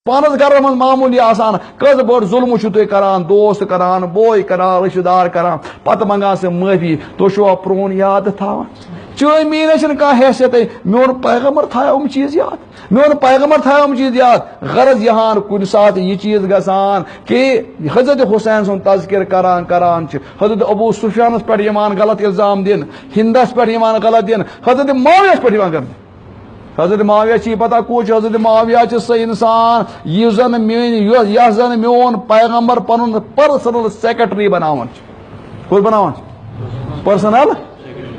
پانس گھر من معمولی آسان کز بڑ ظلم تھی کران دوست کران بوے کران رشتہ دار کران پتہ منگان سے معافی تو چھوا پرون یاد تھاوان چٲنۍ میٖنۍ چھنہٕ کانٛہہ حیثیتٕے میون پیغمبر تھایا یِم چیٖز یاد میون پیغمبر تھایا یِم چیٖز یاد غرض یہان کُنہِ ساتہٕ یہِ چیٖز گژھان کہ حضرت حسین سُنٛد تذکر کران چھِ حضرت ابو سفیانس پٮ۪ٹھ یِوان غلط الزام دِنہٕ ہندس پٮ۪ٹھ یِوان غلط دِنہٕ حضرت معاویہس پٮ۪ٹھ یِوان کرنہٕ حضرت معاویہ چی پتہ کُس حضرت معاویہ چھ سُہ انسان یُس زن میون پیغمبر پنُن پرسنل سیکرٹری بناوان کُس بناوان پرسنل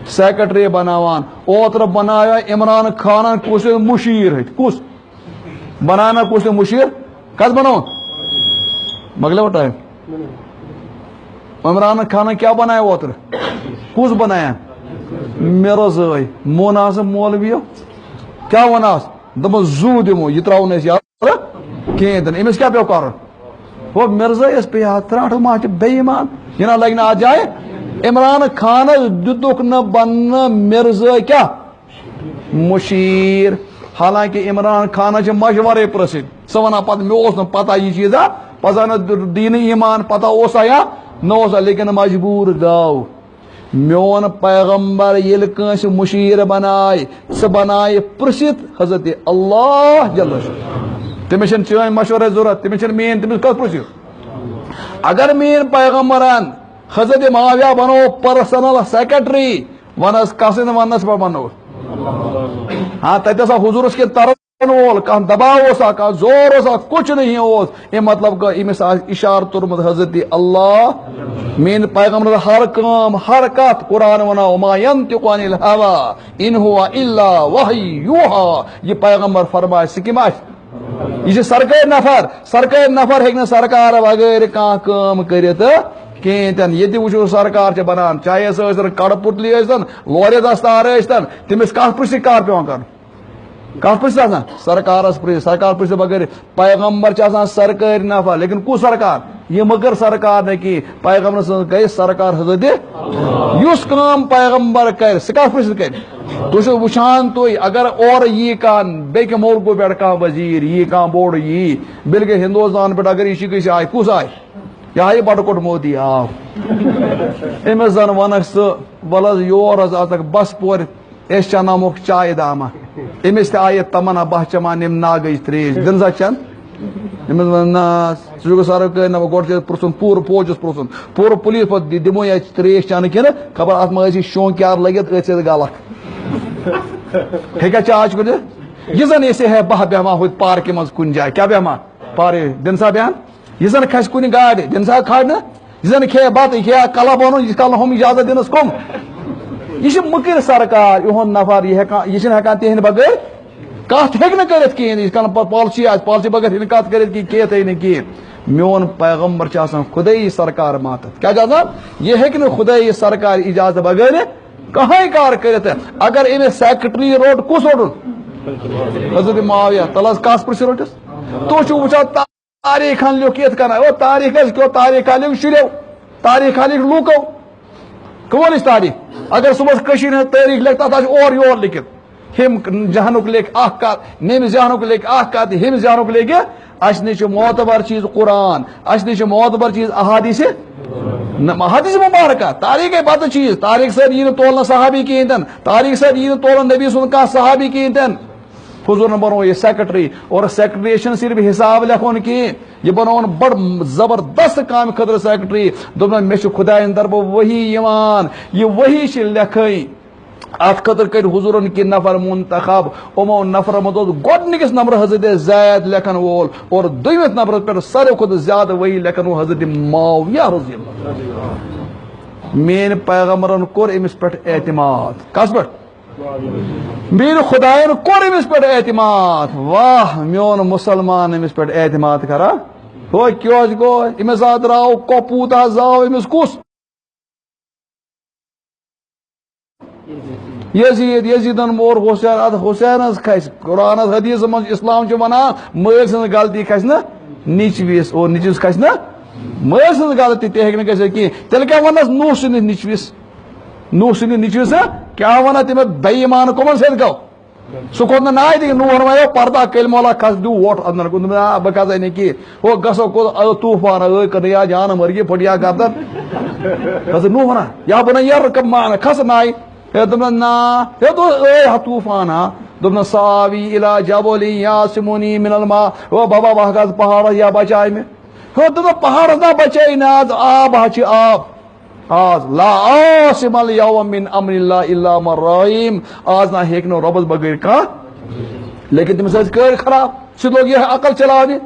سیکرٹری بناوان اوترٕ بنایا عمران خانن کُس مشیر کُس بنانا کُس مشیر کس بناوان مکلیو ٹائم عمران خانن کیا بنایا اوترٕ کُس بنایا مرزٲے موناس مولویو کیا وناس دپس زو دمو یہ تراؤن اس یاد کہیں دن امس کیا پیو کرن وہ مرزا اس پہ یاد تراٹ ما چھ بے ایمان یہ نہ لگنا آ جائے عمران خان دتک نہ بن مرزا کیا مشیر حالانکہ عمران خان چھ مشورے پرسن سو ونا پتہ مے اوس نہ پتہ یہ چیزا پتہ نہ دین ایمان پتہ اوسا یا نہ اوسا لیکن مجبور گاو میون پیغمبر یل کنس مشیر بنائے سہ بنائے پرست حضرت اللہ جل تمس چین مشورہ ضرورت تمس مین تمس کت پرسو اگر مین پیغمبران حضرت معاویہ بنو پرسنل سیکرٹری ونس کسن ونس پہ بنو ہاں تتہ حضورس کے طرف وول کان دباؤ اوسا کان زور اوسا کچھ نہیں اوس یہ مطلب کہ امس اشار ترمت حضرت اللہ مین پیغمبر ہر کام ہر کت قرآن ونا وما ينطق عن الهوى ان هو الا وحی یوحى یہ پیغمبر فرمائے سکیم یہ سرکار نفر ہیکہ سرکار بغیر کان کام کرت کہیں تن یہ وچو سرکار چھ بنان چاہے سر کڑ پتلی ٲسۍتن لورِ دستار ٲسۍتن تمس کت پرژھِ کار پیوان کرُن کت پرژھِ آسان سرکارس پرژھِ سرکار پرژھِ بغیر پیغمبر چھ آسان سرکاری نفر لیکن کُس سرکار یہ مگر سرکار نہ کی پیغمبر سن گئی سرکار حضرت یس کام پیغمبر کر سہ کت پرژھِ کر تھی وچان تھی اگر اور یہ کان بیٚکہِ ملکو پٮ۪ٹھ کانٛہہ وزیر یی کانٛہہ بوٚڑ یی بلکہ ہندوستان پٮ۪ٹھ اگر یہ گٔژھۍ آیہِ کُس آیہِ یہ آیہِ بٹکوٹ مودی آو أمس زن ونکھ ژٕ ول حظ یور حظ اژکھ بس پورِ أسۍ چناوُکھ چایہِ دامہ أمس تہِ آیہِ تمنا بہ چمان یِم ناگٕچ تریش دِن سا چن أمس ون نا ژٕ چھُکھ سرکٲرۍ نہ گۄڈٕ چھُ پرژھُن پوٗرٕ فوجس پرژھُن پوٗرٕ پُلیٖس پتہٕ دِمو یہِ تریش چنہٕ کِنہٕ خبر اتھ ما ٲسی شونکیار لٔگِتھ أتھۍ سۭتۍ غلط ہیٚکیٛاہ چاچ کو دِتھ یہ زن ایسے ہے بہ بیہما ہوت پارکہِ منٛز کُنہِ جایہِ کیٛاہ بیہما پارے دِن سا بیہن یہ زن کھسہِ کُنہِ گاڑِ دِن سا کھالنہٕ یہ زن کھیٚیہِ بتہٕ یہِ کھیٚیہِ کلب اونُن یہِ کالہٕ ہُم اجازت دِنس کُم یہ چھ مکر سرکار یہند نفر یہ ہیکان تہند بغیر کت ہیکہ کرت کہین یہ کان پالسی آس پالسی بغیر ہیکہ کت کرت کیت نہیں کہین میون پیغمبر چھ آسان خدائی سرکار ماتت کیا آسان یہ ہیکہ نہ خدائی سرکار اجازت بغیر کہاں کار کرت اگر امس سیکرٹری روٹ کس روٹن حضرت معاویہ تلس کس پرس روٹس تو چھ وچھان تاریخ لیکھ یت کنا او تاریخ کیو تاریخ لیکھ شریو تاریخ لیکھ لوکو کون تاریخ اگر صبح کشیر ہند تاریخ لکھ تک اور یور لکھت ہم جہانک لیکھ اخ کت نم جہانک لیکھ اخ کت ہم جہانک لیکھ اس نش معتبر چیز قرآن اس نش معتبر چیز احادیث احادیث مبارکہ تاریخ پتہ چیز تاریخ سر یہ تولنا صحابی کہین تن تاریخ سر یہ تولن نبی سن کھانا صحابی کہین تن حضور نے بنو یہ سیکرٹری اور سیکرٹری صرف حساب لکھن کی یہ بنون بڑ زبردست کام خطر سیکرٹری دن مے خدا طرف وہی یہ وہی لکھیں ات خطر کر حضورن کی نفر منتخب امو نفر مت گۄڈنِکِس نمبر حضرت زید لکھن وول اور دویمس نمبرس پہ ساروی کھۄتہٕ زیادہ وہی لکھن وول حضرت معاویہ رضی اللہ مین پیغمبرن کور امس پہ اعتماد کس پہ مین خدائن کور امس پہ اعتماد واہ میون مسلمان امس پہ اعتماد کرا ہو کیوز گو امس درو کپوت زاو امس کس یزیدن مور حسین اد حسین کھس قرآن حدیث من اسلام ونان مل سن غلطی کھس نا نچوس اور نچوس کھس نا مل سن غلطی تہ ہیکہ گھت کی تیل کیا ونس نوح سندس نچوس نوح سندس نچوس کیا ونان تم بے ایمان کمن ست گو سہ کھوت نا نائے تھی نوح ونو پردہ کل مولا کھس دو ووٹ ادن کن بہ کھسے نا کی وہ گسو کو طوفان کر یا جان مرگی پھٹیا گردن کھس نوح ونا یا بنا یار کم مان کھس نائے دپن نا یہ طوفان دپن ساوی الى جبل یاسمونی من الماء وہ بابا وہ گھس پہاڑ یا بچائے میں دپ پہاڑ نہ بچے نا آب ہچ آب آز لا عاصم اليوم من امر اللہ الا من رحم آز نہ ہیک نو ربس بغیر کا لیکن تمس کر خراب سہ لوگ یہ عقل چلانے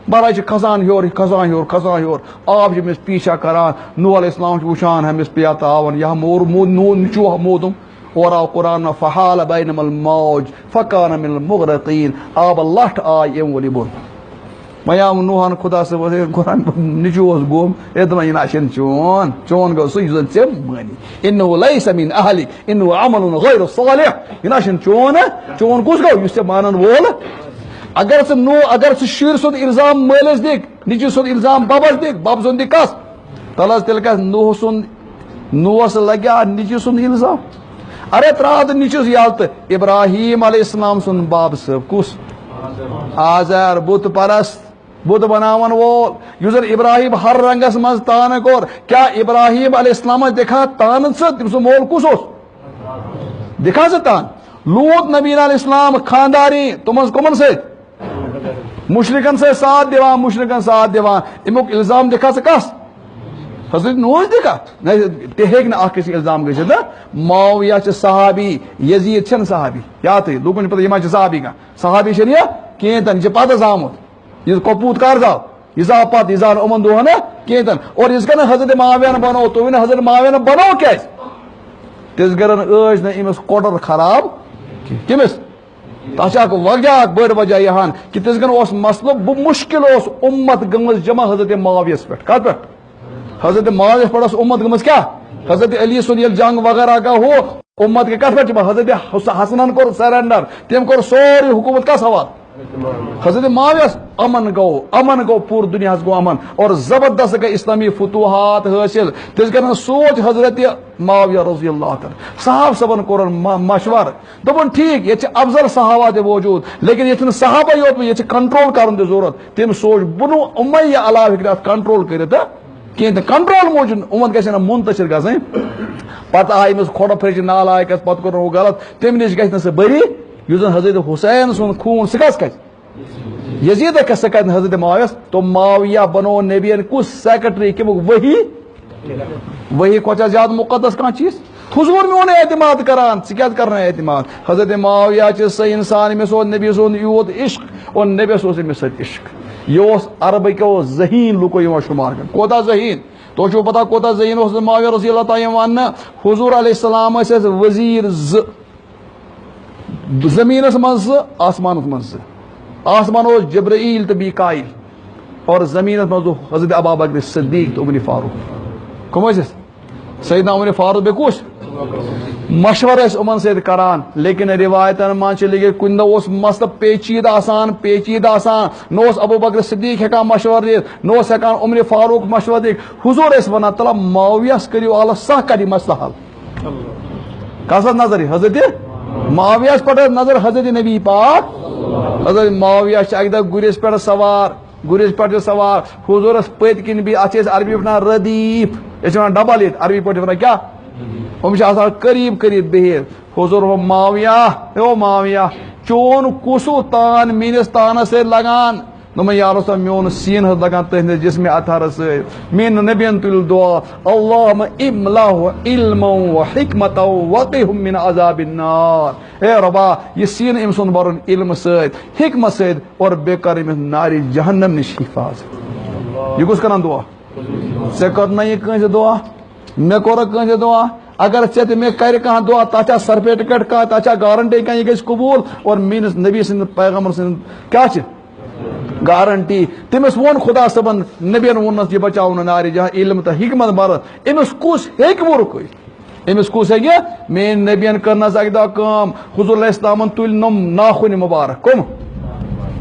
برائے کھسان ہیور کھسان ہیور کھسان ہیور آب امس پیچھا کران نوح علیہ السلام وچان ہمس پیا تعاون یہ مور نچو مودم اور آو قرآن فحال بینم الموج فکان من المغرقین آب لٹ آئی ام ولی بن میام نوحان خدا سے قرآن نچوس گوم یہ ناشن چون چون گو سو زن ژے مانی انه ليس من اهلك انه عمل غیر صالح یہ ناشن چون چون کس گو اس مانن وول اگر سے نو اگر سے شیر سن الزام مالس دک نچی سن الزام بابس دک باب سن دک کس تلس تل کس نوح سن نوس لگیا نچی سن الزام ارے تراد نچس یالت ابراہیم علیہ السلام سن باب صاحب کس آزار بت پرست بت بناون وول یوزر ابراہیم ہر رنگس مز تان کور کیا ابراہیم علیہ السلام دیکھا تان تم سو مول کس دکھا سے تان لوط نبی علیہ السلام خانداری تم کمن سے مشرکن سے ساتھ دیوان مشرکن ساتھ دیوان امیک الزام دکھا سے کس حضرت نوح دیکھا تہ نا اخ الزام گھت معاویہ چھ صحابی یزید چھن صحابی یاد ہے لوگن پتہ یہ صحابی کا صحابی چھ یہ کینتن چھ پتہ زامت یہ کپوت کار زاو یہ زاو پت یہ زان امن دو نا کینتن اور اس کا حضرت معاویہ بنو تو حضرت معاویہ بنو کیس تس گرن اج نا امس کوٹر خراب کمس تاچا وجہ بڑ وجہ یہاں کہ تس گن اس مسئلہ مشکل اس امت گمز جمع حضرت معاویہ پہ کت پہ حضرت معاویہ پہ امت گمز کیا حضرت علی سن یل جنگ وغیرہ کا ہو امت کے کت پہ حضرت حسنن کور سرنڈر تم کور سوری حکومت کا سوال حضرت معاویہ امن گو پور دنیا گو امن اور زبردست گئی اسلامی فتوحات حاصل تس کر سوچ حضرت معاویہ رضی اللہ تعالی صحاب صبن کور مشور دپن ٹھیک یہ افضل صحابہ تہ موجود لیکن یہ صحابہ یوت یہ کنٹرول کرن تہ ضرورت تم سوچ بنو امیہ علاوہ ہیکہ کنٹرول کرت کہیں کنٹرول موجود امت گھن منتشر گھن پتہ آئی امس کھوڑ پھرچ نالائکس پتہ کور غلط تم نش گھن سہ بری یس زن حضرت حسین سن خون سہ کس کت یزید کس سہ کت حضرت معاویہ تو معاویہ بنو نبین کس سیکٹری کمیک وہی کھوچا زیادہ مقدس کان چیز حضور میون اعتماد کران ثہ کرنا اعتماد حضرت معاویہ چھ سہ انسان مس نبی سن یوت عشق اور نبی سوس امس ست عشق یہ عربکو ذہین لوکو یوان شمار کر کوتا ذہین تو چھو پتا کوتا ذہین حضرت معاویہ رضی اللہ تعالی عنہ حضور علیہ السلام وزیر زمینس مز آسمانس مز آسمان جبرائیل تو میکائیل اور زمینس مز حضرت ابوبکر صدیق تو عمر فاروق کم سیدنا عمر فاروق بے کس مشور امن ست کران لیکن روایتن من لگے کن دہ مسئلہ پیچیدہ آسان نوس ابوبکر صدیق ہیکان مشور دت نوس ہیکان عمر فاروق مشور دت حضور ونان تلا معاویہ کریو اللہ سہ کر مسئلہ حل کس نظر حضرت معاویہ پہ نظر حضرت نبی پاک حضرت معاویہ اکہ دہ گرس پہ سوار گرس پہ سوار حضورس پت کن بھی ات عربی پہ ردیف یہ ڈبل یہ عربی پہ کیا ہم قریب قریب بہت حضور معاویہ چون کسو تان میس تانس ست لگان دپن یا رسول میون سین حض لگان تہندس جسم اطہر ست مین نبین تل دعا اللہم املہ علما و حکمتا وقہم من عذاب النار اے ربا یہ سین ام سن برن علم ست حکمت ست اور بے کر امس ناری جہنم نش حفاظت یہ کس کران دعا ژے کرنا یہ کنس دعا مے کور کنس دعا اگر ژے تو مے کر کھانا دعا تاچا سرٹیفکیٹ کھانا تاچا گارنٹی کھانا یہ گھس قبول اور میس نبی سند پیغمبر سند کیا گارنٹی تمس وون خدا صبن نبین وونس یہ بچاؤن نار جہاں علم تو حکمت برت امس کس ہیک ورک امس کس ہیکہ مین نبین کرنس اکہ دہ کام حضور علیہ السلام تل نم ناخن مبارک کم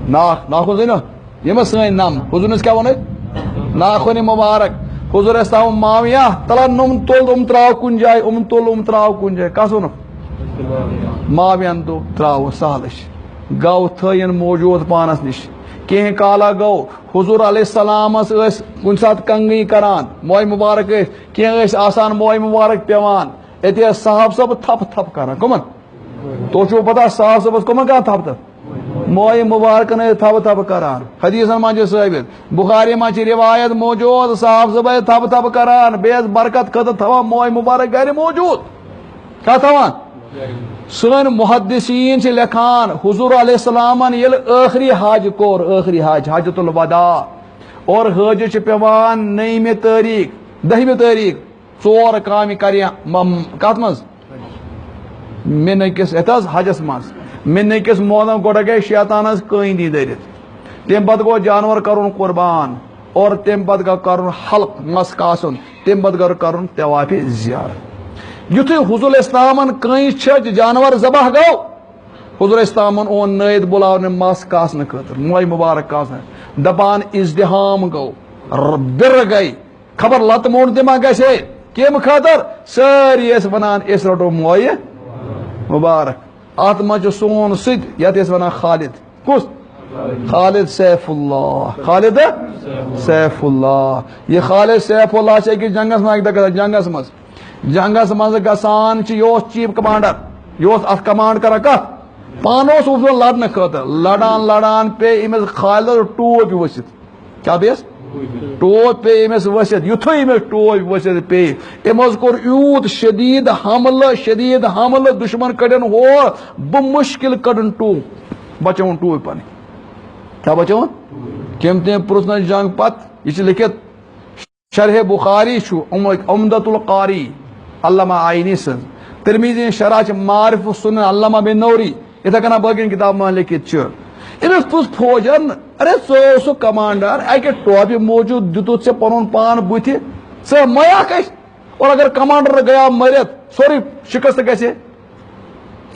ناخن زین یہ سن نم حضور کیا ون ناخن مبارک حضور السلام معاویہ تلا نم تل تراو کن جائے تل تراو کن جائے کس ون ماوین دو تراو سہلش گو تھین موجود پانس نش کہیں کالا گو حضور علیہ السلام کن سات کنگی کران موئے مبارک کہیں آسان موئے مبارک پیوان اتنے صاحب صاحب تھپ تھپ کران کمن تو چھو پتا صاحب صاحب کمن کران تھپ تھپ موئے مبارک نے تھپ تھپ کران حدیثن من ثابت بخاری من روایت موجود صاحب صاحب تھپ تھپ کران بیس برکت خطر تھوان موئے مبارک گھر موجود کیا تھوان سن محدثین سے لکھان حضور علیہ السلام یل آخری حج کور آخری حج حجۃ الوداع اور حج پیوان 9 تاریخ 10 تاریخ 4 کام کر کت مز من کس اتھاز حجس مز من کس مولم گوڑ گئی شیطانس قیندی دٔرِتھ تم پتہٕ گوٚو جانور کرُن قربان اور تم پتہٕ گوٚو کرُن حلق مس کاسُن تم پتہٕ گوٚو کرُن طواف زیارت یتھے حضور اسلامن کٲنٛسہِ چھج جانور ذبح گو حضور اسلامن اون نٲید بلاونہِ مس کاسنہٕ خٲطرٕ موئے مبارک کاسنہٕ دپان ازدحام گو بِرٕ گئی خبر لت موٚنڈ تہِ ما گژھِ کمہِ خٲطرٕ سٲری ٲسۍ ونان أسۍ رٹو موئے مبارک ات منٛز چھُ سون سۭتۍ یتھ ٲسۍ ونان خالد کُس خالد سیف اللہ خالد سیف اللہ یہ خالد سیف اللہ چھِ أکِس جنگس منٛز اکہِ دۄہ جنگس منٛز جنگس مز گسان یہ چیف کمانڈر یہ ات کمانڈ کران کت پان لڑنے خاطر لڑان لڑان پے امس خالد ٹوپ ورست کیا پیس ٹوپ پے امس ورست یتھے امس ٹوپ ورست پے امس کور یوت شدید حملہ دشمن کڑن ہور بمشکل کڑن ٹوپ بچون ٹوپ پن کیا بچون کم تم پرسن جنگ پت یہ لکھت شرح بخاری عمدۃ القاری علامہ آئینی سن ترمیزی شرح معرف سنن علامہ بن نوری اتھے کنا باقین کتاب میں لکھت امس پوز فوجن ارے سو کمانڈر اکہ ٹوپہ موجود دتت سے پن پان بت ژٕ میاک اور اگر کمانڈر گیا مرت سوری شکست گھے ژٕ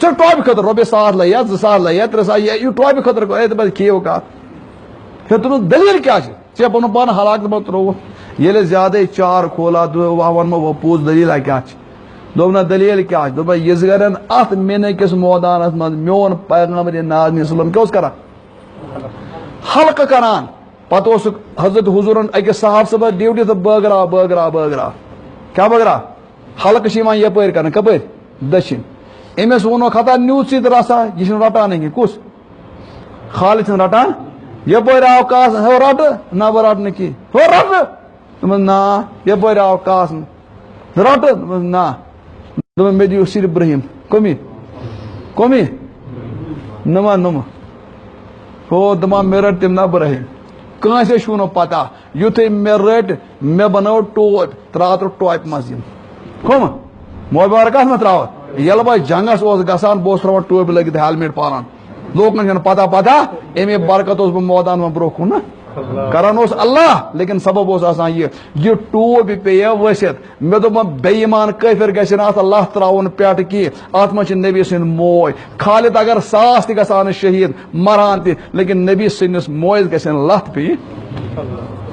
ٹوپہ خطر رۄپیہِ 100 لیا 200 لیا 300 یہ ٹوپہ خطر کھیو کت تم دلیل کیا ژےٚ پن پان ہلاک دپان ترووُکھ ییٚلہِ زیادٕ چار کھولا ونمو پوٚز دلیٖلہ کیٛاہ چھِ دوٚپ نہ دلیٖل کیٛاہ چھِ دوٚپ یِژ گرن اتھ مےٚ أکِس مٲدانس منٛز میون پیغمبر ناظم وسلم کیٛاہ اوس کران حلقہٕ کران پتہٕ اوسُکھ حضرت حضورن أکِس صاحب صٲبس ڈیوٹی تہٕ بٲگراو کیٛاہ بٲگراو حلقہٕ چھِ یِوان یپٲرۍ کرنہٕ کپٲرۍ دٔچھِنۍ أمِس ووٚنُکھ ہتا نیوٗژ ژٕ تہِ رژھا یہِ چھُنہٕ رٹان کینٛہہ کُس خالد چھُنہٕ رٹان یپٲرۍ آو کاسن ہو رٹہٕ نہ بہٕ رٹہٕ نہٕ کینٛہہ ہو رٹہٕ دوٚپمس نا یپٲرۍ آو کاسن رٹہٕ دوٚپمس نا دوٚپُن مےٚ دِیِو صرف برٛہِم کمی نمہٕ ہو دپان مےٚ رٔٹۍ تِم نا برٛہِم کٲنٛسے چھُو نہٕ پتہ یُتھُے مےٚ رٔٹۍ مےٚ بنٲو ٹوپۍ ترٛاو ٹوپہِ منٛز یِم کٕم موبایل بار کتھ منٛز ترٛاوَتھ ییٚلہِ بہٕ جنگس اوسُس گژھان بہٕ اوسُس ترٛاوان ٹوپہِ لٲگِتھ ہیلمٹ پانن لوکن چھنہٕ پتہ امی برکت اوسُس بہٕ مٲدان منٛز برٛونٛہہ کُن کران اوس اللہ لیکن سبب اوس آسان یہ ٹوپہِ پیٚیہِ ؤسِتھ مےٚ دوٚپ بے ایمان کٲفِر گژھِ نہٕ اتھ اللہ ترٛاوُن پٮ۪ٹھ کینٛہہ اتھ منٛز چھِ نبی سٕنٛدۍ موج خالد اگر 100 تہِ گژھان شہید مران تہِ لیکن نبی سٕنٛدِس موجس گژھِ نہٕ لتھ پیٚیہِ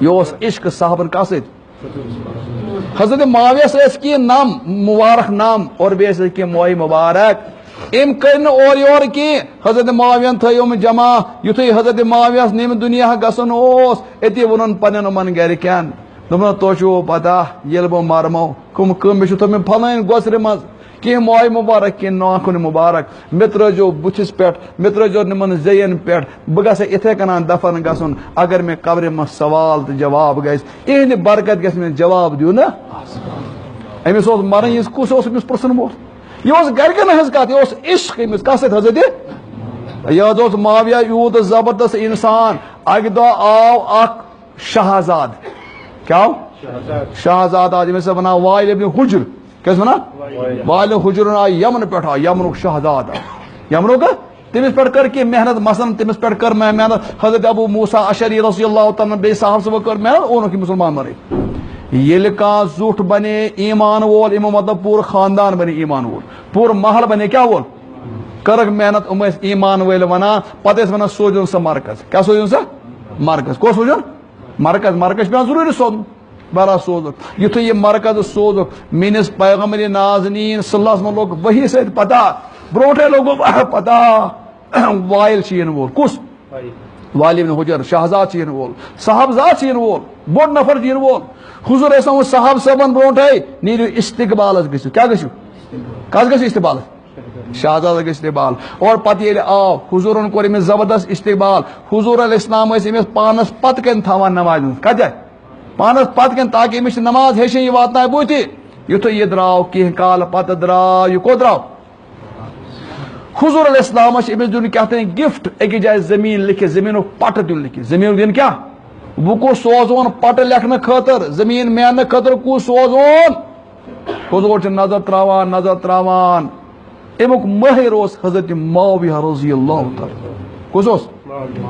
یہ اوس عشق صاحبن کتھ سۭتۍ حضرت معاویس ٲسۍ کینٛہہ نام مبارک نام اور بیٚیہِ ٲسۍ کینٛہہ موئے مبارک ام کر اور یور کی حضرت معاوین تھوم جمع یتھے حضرت معاویس نیم دنیا گسن اوس اتی ونن پنن من گرکین دپن تو چھو پتہ یل بہ مرمو کم کم چھ تم پھلین گوسر مز کی موئے مبارک کی ناخن مبارک متر جو بچس پیٹ متر جو نمن زین پیٹ بہ گژھِ اتھے کنان دفن گسن اگر میں قبر میں سوال تو جواب گژھِ اہند برکت گژھِ میں جواب دیو نا امس اوس مرن یہ کس اوس امس پرسن وول یہ گرکن ہز کت یہ عشق امس کس سۭتۍ حضرت یہ معاویہ یوت زبردست انسان اکہ دہ آو اخ شہزاد کیا آو شہزاد آج یمس ونان وائل ابن حجر کیس ونان وائل حجر آئی یمن پہ آ یمنک شہزاد یمنک تمس پہ کر کی محنت مثلا تمس پہ کر محنت حضرت ابو موسیٰ اشعری رضی اللہ تعالیٰ بیٚیہِ صاحب صاحب کر محنت اونک مسلمان مرے یل کان زوٹ بنے ایمان وول امو مطلب پور خاندان بنے ایمان وول پور محل بنے کیا وول کرک محنت ام ایمان ول ونان پتہ ونان سوزن سا مرکز کیا سوزن سا مرکز کو سوزن مرکز پیان ضروری سوزن برا سوزک یتھے یہ مرکز سوزک میس پیغمبر نازنین صلی اللہ علیہ وسلم لوگ وہی سۭتۍ پتہ بروٹے لوگوں پتا وائل چین وول کس والی بن حجر شہزاد چین وول صاحبزاد چین وول بوڑ نفر چین وول حضور اسلام صاحب صاحبن برونٹے نیرو استقبالس گژھو کیا گژھو کس گژھو استقبال شہزاد گژھو استقبال اور پتہ ییٚلہِ آو حضورن کوٚر أمِس زبردست استقبال حضور علیہ السلام ٲسۍ أمِس پانس پتہٕ کَنۍ تھاوان نمازِ منٛز کتھ جایہِ پانس پتہٕ کَنۍ تاکہِ أمِس چھِ نماز ہیٚچھِنۍ یہِ واتنایہِ بٕتھِ یُتھُے یہِ درٛاو کینٛہہ کال پتہٕ درٛاو یہِ کوٚت درٛاو حضور علیہ السلام أمِس دیُن کیٛاہ تانۍ گفٹ أکِس جایہِ زٔمیٖن لیکھِتھ زٔمیٖنُک پٹہٕ دیُن لیکھِتھ زٔمیٖنُک دِن کیٛاہ بہٕ کُس سوزون پٹہٕ لیکھنہٕ خٲطرٕ زٔمیٖن میننہٕ خٲطرٕ کُس سوزون حضور چھِ نظر تراوان امیُک مٲہر اوس حضرت معاویہ رضی اللہ تعالیٰ کُس اوس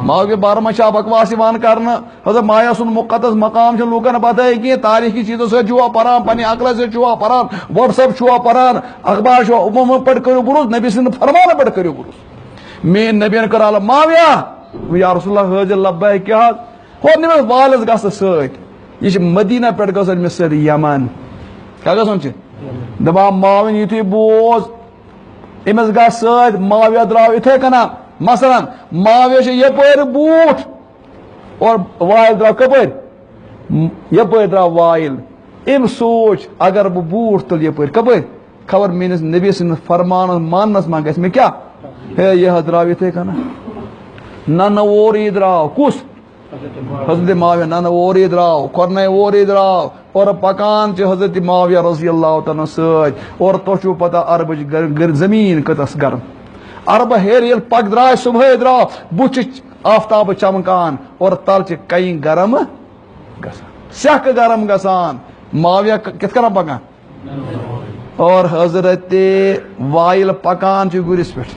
معاویہ بارٕ منٛز چھا بکواس یِوان کرنہٕ حضرت معاویہ سُنٛد مُقدس مقام چھِ لوٗکن پتہ کینٛہہ تاریخی چیٖزو سۭتۍ چھُوا پران پننہِ عقلہٕ سۭتۍ چھُوا پران واٹس ایپ چھُوا پران اخبار چھُوا عموٗمن پٮ۪ٹھ کٔرِو بروس نبی سٕنٛدِ فرمانہٕ پٮ۪ٹھ کٔرِو بروس میٲنۍ نبیَن کٔر عالم معاویہ یا رسول اللہ حٲضر لبیک کیٛاہ حظ ہور نِمس والس گژھٕ سۭتۍ یہِ چھِ مدیٖنہ پٮ۪ٹھ گژھن أمِس سۭتۍ یمن کیٛاہ گژھُن چھِ دپان معاوِن یِتھُے بوز أمِس گژھ سۭتۍ معاویہ درٛاو یِتھے کٔنۍ مثلاً معاویہ چھِ یپٲرۍ بوٗٹھ اور وایِل درٛاو کپٲرۍ یپٲرۍ درٛاو وایِل أمۍ سوٗنٛچ اگر بہٕ بوٗٹھ تُلہٕ یپٲرۍ کپٲرۍ خبر میٲنِس نبی سٕنٛدِس فرمانس ماننس ما گژھِ مےٚ کیٛاہ ہے یہِ حظ درٛاو یِتھے کٔنۍ نہ اورٕے درٛاو کُس حضرت معاویہ نہ اورٕے درٛاو کھۄرنَے اورٕے درٛاو اور پکان چھِ حضرت معاویہ رضی اللہ تعالیٰ سۭتۍ اور تۄہہِ چھُو پتہ عربٕچ زٔمیٖن کۭژاہ گرم عربہٕ ہیٚرِ ییٚلہِ پک درٛاے صبحٲے درٛاو بُتھِ چھِ آفتابہٕ چمکان اور تل چھِ کَنہِ گرم گژھان سٮ۪کھ گرم گژھان معاویہ کِتھ کٔنۍ پکان اور حضرت وایِل پکان چھِ گُرِس پٮ۪ٹھ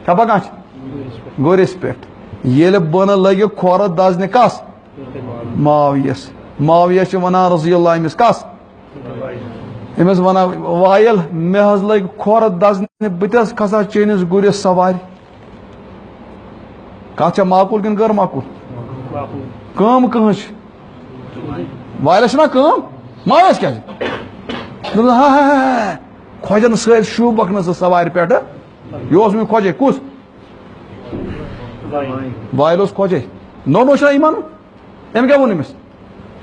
کیٛاہ پکان چھِ گُرِس پٮ۪ٹھ ییٚلہِ بۄنہٕ لگہِ کھۄرٕ دزنہِ کس معاویس معاویہ چھِ ونان رضی اللہ أمِس کس أمِس ونان وایِل مےٚ حظ لٔگۍ کھۄرٕ دزنہِ بہٕ تہِ حظ کھسا چٲنِس گُرِس سوارِ کتھ چھا معقوٗل کِنہٕ غٲر معقوٗل کٲم کٕہٕنٛز چھِ وایِلس چھِنا کٲم معاویس کیٛاہ چھِ ہا کھۄجن سۭتۍ شوٗبکھ نہٕ ژٕ سوارِ پٮ۪ٹھٕ یہِ اوس مےٚ کھۄجے کُس وایِل اوس کھۄجے نوٚو چھُنا ایٖمان أمۍ کیٛاہ ووٚن أمِس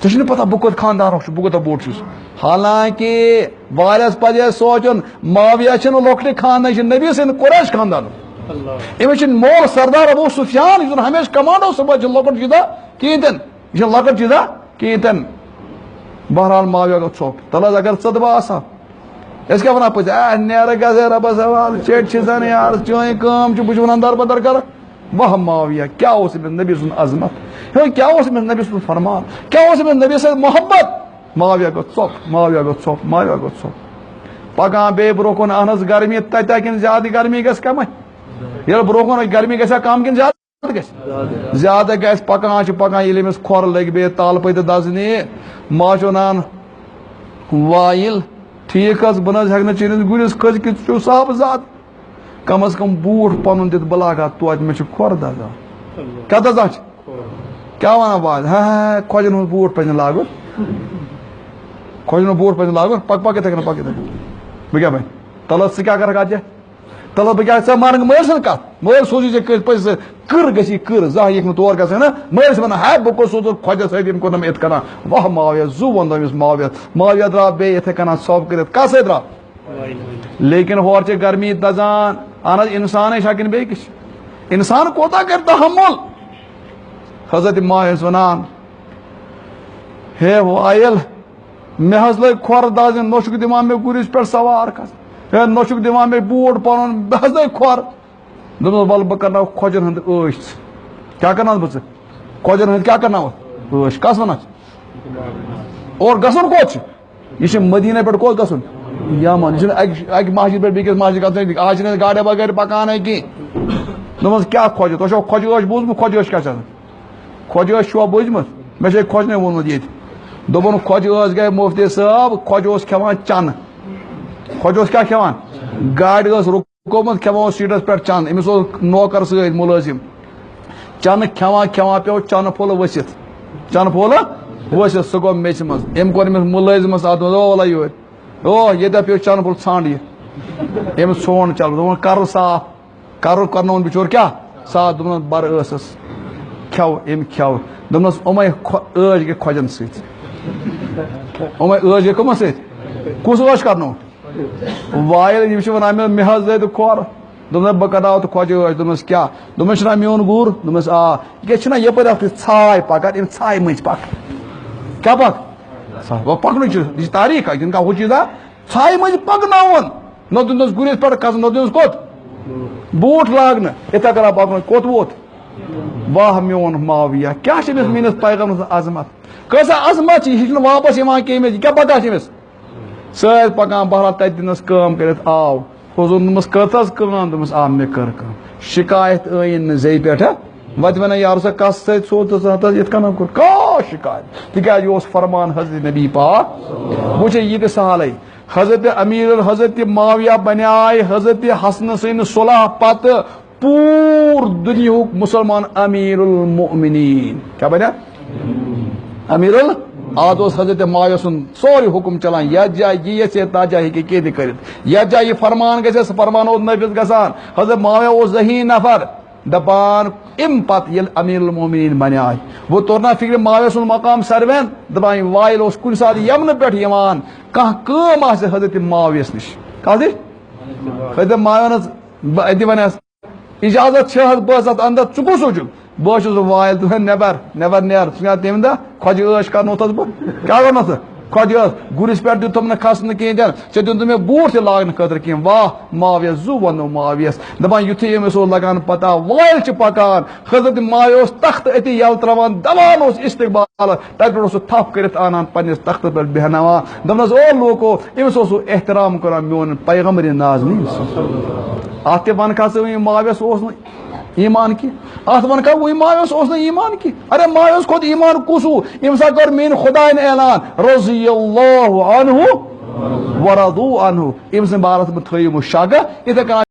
ژےٚ چھُے نہٕ پتہ بہٕ کوٚت خاندارُک چھُس بہٕ کوٗتاہ بوٚڑ چھُس حالانکہِ وایِلس پزِ سونٛچُن معاویہ چھِنہٕ لۄکٹہِ خاندان یہِ چھِ نبی سٕنٛدِ قُریش خاندانُک أمِس چھِ مول سردار ابوٗ سفیان یُس زن ہمیشہِ کمانڈو صبح چھُ لۄکُٹ چیٖزا کِہیٖنۍ تہِ نہٕ یہِ چھُنہٕ لۄکُٹ چیٖزا کِہیٖنۍ تہِ نہٕ بہرحال معاویہ گوٚو ژھۄپ تل حظ اگر ژٕ بہٕ آسہٕ ہا أسۍ کیٛاہ ونان پٔژھۍ نیرٕ گژھے رۄبس حوالہٕ ژےٚ چھِ زن یار چٲنۍ کٲم چھِ بہٕ چھُس ونان دربدر کرکھ واہ معاویہ کیٛاہ اوس أمِس نبی سُنٛد عظمت ہے کیٛاہ اوس أمِس نبی سُنٛد فرمان کیٛاہ اوس أمِس نبی سٕنٛز محبت معاویہ گوٚو ژھۄپ معاویہ گوٚو ژھۄپ معاویہ گوٚو ژھۄپ پکان بیٚیہِ برونٛہہ کُن اہن حظ گرمی تتہِ کِنہٕ زیادٕ گرمی گژھِ کمٕے ییٚلہِ برونٛہہ کُن گرمی گژھِ ہا کم کِنہٕ زیادٕ گژھِ زیادٕ گژھِ پکان چھِ پکان ییٚلہِ أمِس کھۄر لٔگۍ بیٚیہِ تال پٔتۍ دزنہِ ما چھُ ونان وایِل ٹھیٖک حظ بہٕ نہ حظ ہٮ۪کہٕ نہٕ چٲنِس گُرِس کھٔسِتھ ژٕ چھُکھ صاحبزاد کم از کم بوٗٹھ پنُن دِتھ بہٕ لاگہٕ ہا توتہِ مےٚ چھُ کھۄر دزان کیٛاہ دزان چھِ کیٛاہ ونان وایِل ہے کھۄجن ہُنٛد بوٗٹھ پزِ نہٕ لاگُن کھۄجن ہُنٛد بوٗٹھ پزِ نہٕ لاگُن پک پک یِتھے کٔنۍ پک یِتھے کٔنۍ بہٕ کیٛاہ بنہِ تل حظ ژٕ کیٛاہ کرکھ اَتھ جایہِ تل حظ بہٕ کیٛاہ ژےٚ مانکھ مٲلۍ سٕنٛز کتھ مٲلۍ سوٗزی ژےٚ پٔژھۍ سۭتۍ کٕر گژھی کٕر زانٛہہ ہیٚکہِ نہٕ تور گژھٕنۍ نا مٲلۍ چھِ ونان ہے بہٕ کوٚت سوزُکھ کھۄجس سۭتۍ أمۍ کوٚر نہٕ مےٚ یِتھ کٔنۍ واہ معاویہ زُ ووٚن أمِس معاویہ درٛاو بیٚیہِ یِتھے کٔنۍ ژھۄپ کٔرِتھ کتھ سۭتۍ درٛاو لیکن ہورٕ چھِ گرمی دزان اہن حظ انسانٕے چھا کِنہٕ بیٚیہِ کِس انسان کوتاہ کرِ تحمل حضرت معاویہ چھِ ونان ہے وایِل مےٚ حظ لٔگۍ کھۄر دزٕنۍ نہ چھُکھ دِوان مےٚ گُرِس پٮ۪ٹھ سوار کھسنہٕ ہے نہ چھُکھ دِوان مےٚ بوٗٹھ پنُن مےٚ حظ لٔگۍ کھۄر دوٚپمَس وَلہٕ بہٕ کرناو کھۄجن ہٕنٛد عٲش ژٕ کیٛاہ کرناوس بہٕ ژٕ کھۄجن ہٕنٛدۍ کیٛاہ کرناوَتھ عٲش کس ونان چھِ اور گژھُن کوٚت چھُ یہِ چھُ مدیٖنہ پٮ۪ٹھ کوٚت گژھُن یمن یہِ چھُنہٕ اکہِ مسجد پٮ۪ٹھ بیٚکِس مسجد گژھُن آز چھِنہٕ گاڑِ بغٲر پکانے کینٛہہ دوٚپمَس کیٛاہ کھۄجہِ تۄہہِ چھو کھۄجہِ عٲش بوٗزمُت کھۄجہِ عٲش کیٛاہ چھِ آسان کھۄجہِ عٲش چھُوا بوٗزمُت مےٚ چھے کھۄجنٕے ووٚنمُت ییٚتہِ دوٚپُن کھۄجہِ عٲش گٔے مُفتی صٲب کھۄجہِ اوس کھٮ۪وان چنہٕ کھۄجہِ اوس کیٛاہ کھٮ۪وان گاڑِ ٲس رُکومُت کھٮ۪وان اوس سیٖٹس پٮ۪ٹھ چنہٕ أمِس اوس نوکر سۭتۍ مُلٲزِم چنہٕ کھٮ۪وان کھٮ۪وان پیوٚو چنہٕ پھوٚل ؤسِتھ چنہٕ پھوٚل ؤسِتھ سُہ گوٚو میٚژِ منٛز أمۍ کوٚر أمِس مُلٲزِمس اتھ منٛز او وَلا یورٕ او ییٚتٮ۪تھ پیوٚو چنہٕ پھوٚل ژھانٛڈ یہِ أمس سون چل دون کر صاف کر کرنون بچور کیا صاف دون بر ٲسس کھیو أمۍ کھیو دوٚپنس یِمے ٲج گٔے کھۄجن سۭتۍ یِمے ٲج گٔے کٕمن سۭتۍ کُس ٲش کرنو وایل یِم چھِ ونان مےٚ حظ دِ کھۄر دوٚپنس بہٕ کڑاو تہٕ کھۄجہِ ٲش دوٚپنس کیٛاہ دوٚپمس چھُنا میون گُر دوٚپمس آ یہِ چھُنا یپٲرۍ اکھ ژھاے پکان أمۍ ژھاے مٔنٛزۍ پک کیٛاہ پک وۄنۍ پکنٕے چھُ یہِ چھِ تاریٖخ یہِ چھُنہٕ کانٛہہ ہُہ چیٖزا ژھاے مٔنٛزۍ پکناوُن نہ دِنس گُرِس پٮ۪ٹھ کھسُن نہ دِنس کوٚت بوٗٹھ لاگنہٕ یِتھے کٔنۍ پکنٲوِتھ کوٚت ووت واہ میون معاویہ کیٛاہ چھِ أمِس میٲنِس پیغامس عظمت کۭژاہ عظمت چھِ یہِ چھُنہٕ واپس یِوان کینٛہہ أمِس یہِ کیٛاہ پکان چھِ أمِس سۭتۍ پکان بہرحال تتہِ دِنس کٲم کٔرِتھ آو حضوٗرن دوٚپمس کٔرتھس کٲم دوٚپمس آ مےٚ کٔر کٲم شِکایت ٲیِن نہٕ زیٚیہِ پٮ۪ٹھ وتہِ ونان یارٕ سا کس سۭتۍ سوٗز ژٕ یِتھ کٔنۍ کوٚر کانٛہہ شِکایت تِکیٛازِ یہِ اوس فرمان حضرت نبی پاک وٕچھ یہِ تہِ سہلٕے حضرت امیر حضرت معاویہ بنیاے حضرت حسن سٕنٛدِ صلح پتہٕ پوٗرٕ دُنیہُک مُسلمان امیر المؤمنیٖن کیٛاہ بنیا امیر آز اوس حضرت معاویہ سُنٛد سورُے حُکُم چلان یتھ جایہِ یہِ یژھِ تتھ جایہِ ہیٚکہِ کینٛہہ تہِ کٔرِتھ یتھ جایہِ یہِ فرمان گژھِ سُہ فرمان اوس نٲفِظ گژھان حضرت معاویہ اوس ذہین نفر دپان امہِ پتہٕ ییٚلہِ امیر المؤمنیٖن بنیاے وۄنۍ توٚر نا فکرِ معاویہ سُنٛد مقام ساروین دپان وایل اوس کُنہِ ساتہٕ یمنہٕ پٮ۪ٹھ یِوان کانٛہہ کٲم آسہِ حضرت معاویہس نِش کتھ نِش حضرت معاویہ أتی ونیس اجازت چھِ حظ بہٕ ٲسس اتھ اندر ژٕ کُس چھُکھ بہٕ چھُس وایل ژٕ نٮ۪بر نٮ۪بر نیر ژٕ چھُکھ تمہِ دۄہ کھۄجہِ ٲش کرنوتھس بہٕ کیٛاہ کرنوتھ ژٕ کھۄجہِ ٲس گُرِس پٮ۪ٹھ دِتُم نہٕ کھسنہٕ کِہینۍ تہِ نہٕ ژےٚ دیُتُم مےٚ بوٗٹھ تہِ لاگنہٕ خٲطرٕ کینٛہہ واہ معاویہ زُ ووٚنو معاویہس دپان یُتھُے أمِس اوس لگان پتہ وایل چھِ پکان حضرت معاویہ اوس تختہٕ أتی یلہٕ تراوان دپان اوس استقبال تتہِ پٮ۪ٹھ اوس سُہ تھپھ کٔرِتھ انان پننِس تختس پٮ۪ٹھ بیہناوان دپنس او لوٗکو أمِس اوس سُہ احترام کران میون پیغمبرِ نازنیٖن اتھ تہِ ونکھا ژٕ معاویہس اوس نہٕ ایمان کینٛہہ اتھ ونکھا وٕنۍ معاویہس اوس نہٕ ایمان کینٛہہ ارے معاویہس کھوٚت ایمان کُس ہیوٗ ییٚمہِ ساتہٕ کٔر میٲنۍ خۄدایَن اعلان رضی اللہ عنہ ورضوا عنہ أمۍ سٕنٛدِ بارس منٛز تھٲیِو شگہٕ یِتھے کٔنۍ